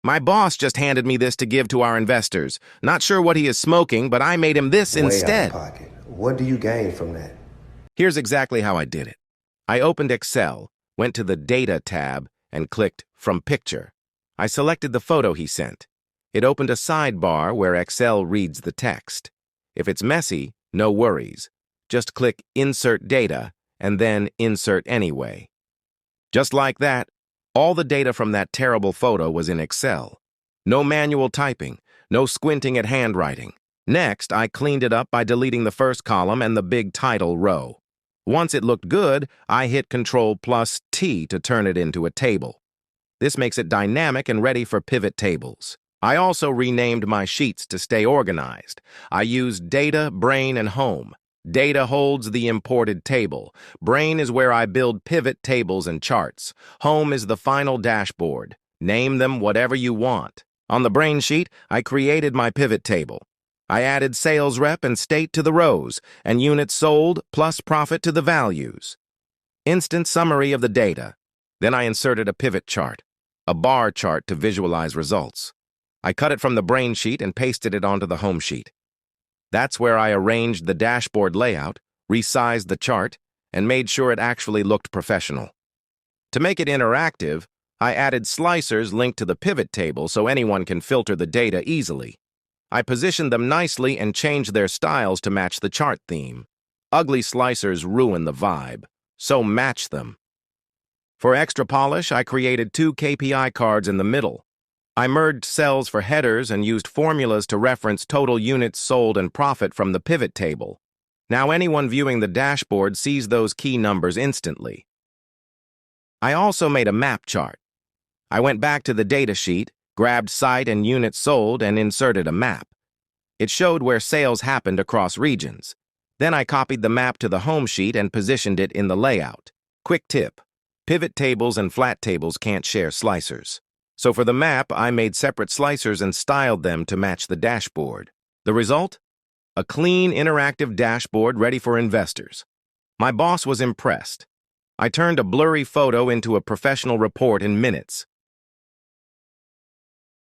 My boss just handed me this to give to our investors. Not sure what he is smoking, but I made him this Way out of instead. pocket. What do you gain from that? Here's exactly how I did it. I opened Excel, went to the Data tab, and clicked From Picture. I selected the photo he sent. It opened a sidebar where Excel reads the text. If it's messy, no worries. Just click Insert Data, and then Insert Anyway. Just like that, all the data from that terrible photo was in Excel. No manual typing, no squinting at handwriting. Next, I cleaned it up by deleting the first column and the big title row. Once it looked good, I hit Ctrl+T to turn it into a table. This makes it dynamic and ready for pivot tables. I also renamed my sheets to stay organized. I used Data, Brain, and Home. Data holds the imported table. Brain is where I build pivot tables and charts. Home is the final dashboard. Name them whatever you want. On the Brain sheet, I created my pivot table. I added sales rep and state to the rows, and units sold plus profit to the values. Instant summary of the data. Then I inserted a pivot chart, a bar chart to visualize results. I cut it from the Brain sheet and pasted it onto the Home sheet. That's where I arranged the dashboard layout, resized the chart, and made sure it actually looked professional. To make it interactive, I added slicers linked to the pivot table so anyone can filter the data easily. I positioned them nicely and changed their styles to match the chart theme. Ugly slicers ruin the vibe, so match them. For extra polish, I created 2 KPI cards in the middle. I merged cells for headers and used formulas to reference total units sold and profit from the pivot table. Now anyone viewing the dashboard sees those key numbers instantly. I also made a map chart. I went back to the data sheet, grabbed site and units sold, and inserted a map. It showed where sales happened across regions. Then I copied the map to the Home sheet and positioned it in the layout. Quick tip: pivot tables and flat tables can't share slicers. So for the map, I made separate slicers and styled them to match the dashboard. The result? A clean, interactive dashboard ready for investors. My boss was impressed. I turned a blurry photo into a professional report in minutes.